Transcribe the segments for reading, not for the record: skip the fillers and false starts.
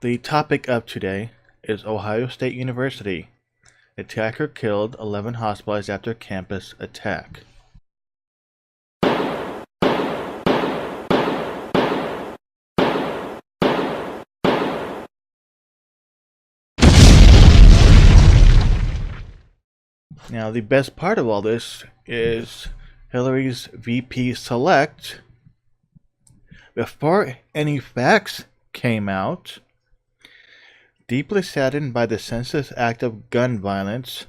The topic of today is Ohio State University. Attacker killed, 11 hospitalized after campus attack. Now, the best part of all this is Hillary's VP select, before any facts came out, deeply saddened by the senseless act of gun violence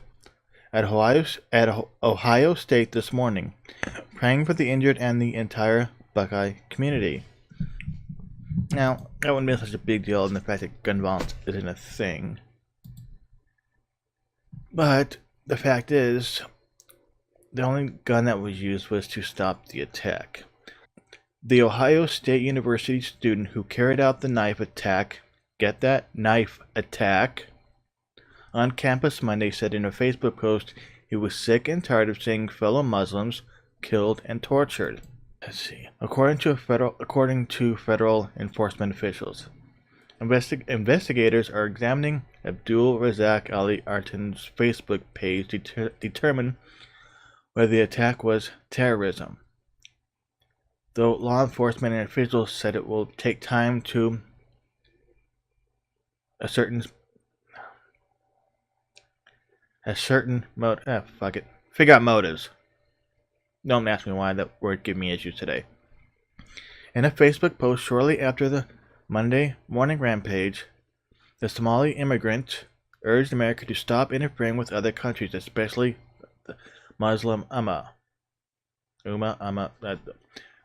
at Ohio State this morning, praying for the injured and the entire Buckeye community. Now, that wouldn't be such a big deal in the fact that gun violence isn't a thing. But the fact is, the only gun that was used was to stop the attack. The Ohio State University student who carried out the knife attack, get that, knife attack, on campus Monday said in a Facebook post he was sick and tired of seeing fellow Muslims killed and tortured. Let's see. According to federal enforcement officials, investigators are examining Abdul Razak Ali Artan's Facebook page to determine whether the attack was terrorism. Though law enforcement and officials said it will take time to figure out motives. Don't ask me why that word gave me issues today. In a Facebook post shortly after the Monday morning rampage, the Somali immigrant urged America to stop interfering with other countries, especially the Muslim Ummah.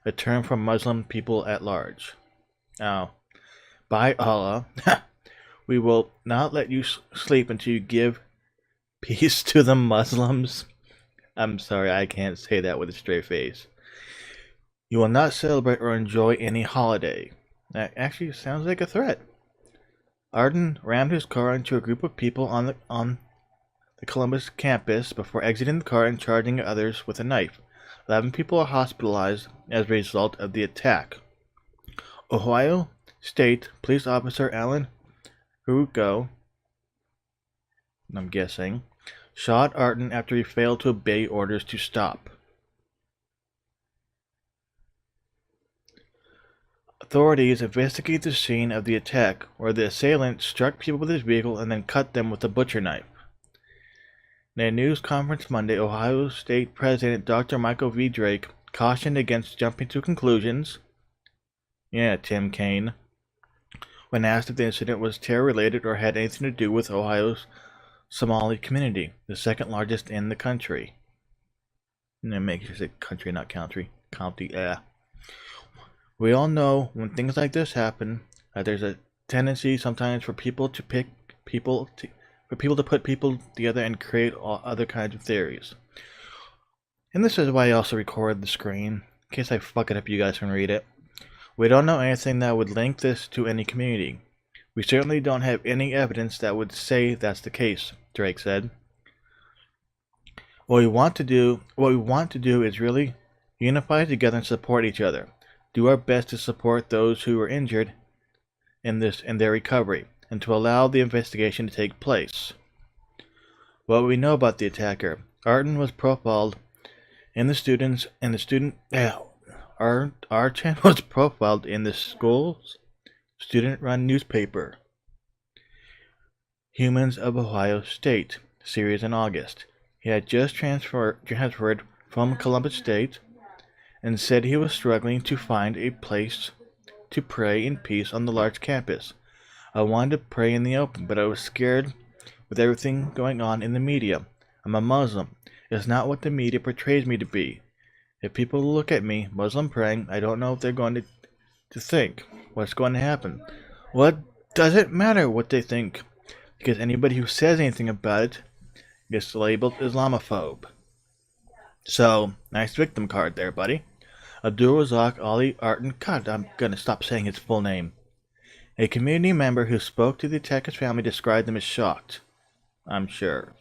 A term for Muslim people at large. Now, by Allah, we will not let you sleep until you give peace to the Muslims. I'm sorry, I can't say that with a straight face. You will not celebrate or enjoy any holiday. That actually sounds like a threat. Arden rammed his car into a group of people on the Columbus campus before exiting the car and charging others with a knife. 11 people are hospitalized as a result of the attack. Ohio State Police Officer Alan Hugo, I'm guessing, shot Arden after he failed to obey orders to stop. Authorities investigate the scene of the attack, where the assailant struck people with his vehicle and then cut them with a butcher knife. In a news conference Monday, Ohio State President Dr. Michael V. Drake cautioned against jumping to conclusions. Yeah, Tim Kaine. When asked if the incident was terror-related or had anything to do with Ohio's Somali community, the second largest in the country. Make sure to say country, not county. We all know when things like this happen, there's a tendency sometimes for people to put people together and create all other kinds of theories. And this is why I also record the screen, in case I fuck it up you guys can read it. We don't know anything that would link this to any community. We certainly don't have any evidence that would say that's the case, Drake said. What we want to do is really unify together and support each other. Do our best to support those who were injured in their recovery, and to allow the investigation to take place. What we know about the attacker: Arden was profiled in the Arden was profiled in the school's student-run newspaper, Humans of Ohio State series in August. He had just transferred from Columbus State and said he was struggling to find a place to pray in peace on the large campus. I wanted to pray in the open, but I was scared with everything going on in the media. I'm a Muslim. It's not what the media portrays me to be. If people look at me, Muslim praying, I don't know if they're going to think. What's going to happen? Well, it doesn't matter what they think, because anybody who says anything about it gets labeled Islamophobe. So, nice victim card there, buddy. Abdul Razak Ali Artan. God, I'm gonna stop saying his full name. A community member who spoke to the attacker's family described them as shocked. I'm sure.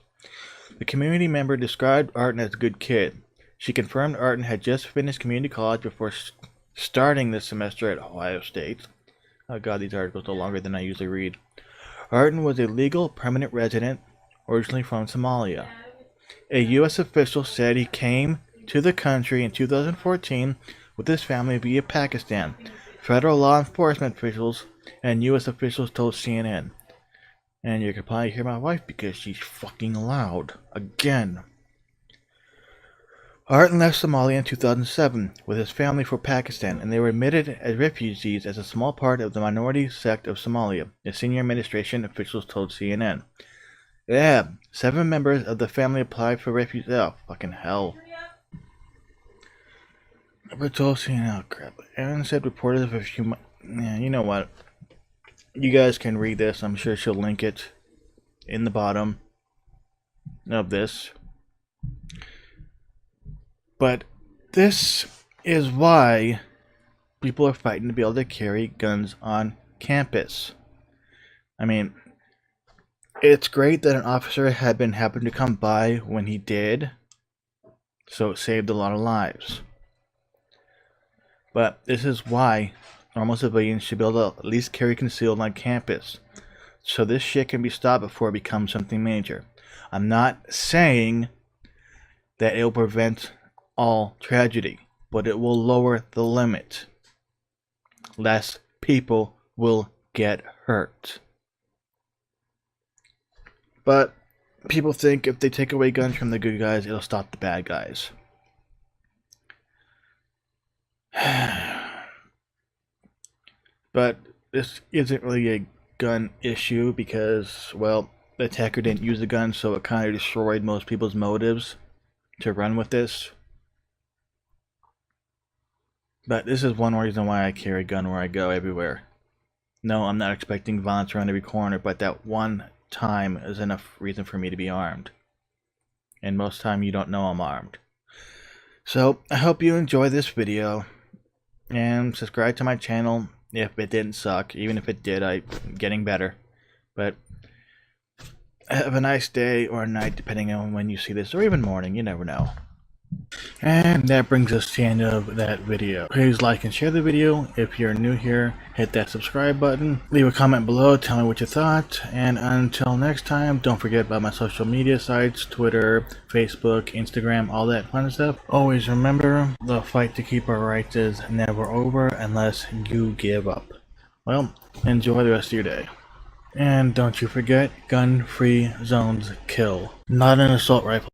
The community member described Artan as a good kid. She confirmed Artan had just finished community college before starting this semester at Ohio State. Oh god, these articles are longer than I usually read. Arden was a legal permanent resident, originally from Somalia. A U.S. official said he came to the country in 2014 with his family via Pakistan. Federal law enforcement officials and U.S. officials told CNN. And you can probably hear my wife because she's fucking loud. Again. Arden left Somalia in 2007 with his family for Pakistan, and they were admitted as refugees as a small part of the minority sect of Somalia, the senior administration officials told CNN. Yeah, 7 members of the family applied for refuge. Oh, fucking hell. But told CNN, oh crap. Aaron said reporters of a few months. Yeah, you know what? You guys can read this. I'm sure she'll link it in the bottom of this. But this is why people are fighting to be able to carry guns on campus. I mean, it's great that an officer happened to come by when he did, so it saved a lot of lives. But this is why normal civilians should be able to at least carry concealed on campus, so this shit can be stopped before it becomes something major. I'm not saying that it will prevent all tragedy, but it will lower the limit. Less people will get hurt. But people think if they take away guns from the good guys, it'll stop the bad guys. But this isn't really a gun issue because, well, the attacker didn't use the gun, so it kind of destroyed most people's motives to run with this. But this is one reason why I carry a gun where I go everywhere. No, I'm not expecting violence around every corner, but that one time is enough reason for me to be armed. And most time you don't know I'm armed. So, I hope you enjoy this video. And subscribe to my channel if it didn't suck. Even if it did, I'm getting better. But have a nice day or night depending on when you see this, or even morning, you never know. And that brings us to the end of that video. Please like and share the video. If you're new here, hit that subscribe button. Leave a comment below, tell me what you thought. And until next time, don't forget about my social media sites, Twitter, Facebook, Instagram, all that fun stuff. Always remember, the fight to keep our rights is never over unless you give up. Well, enjoy the rest of your day. And don't you forget, gun-free zones kill. Not an assault rifle.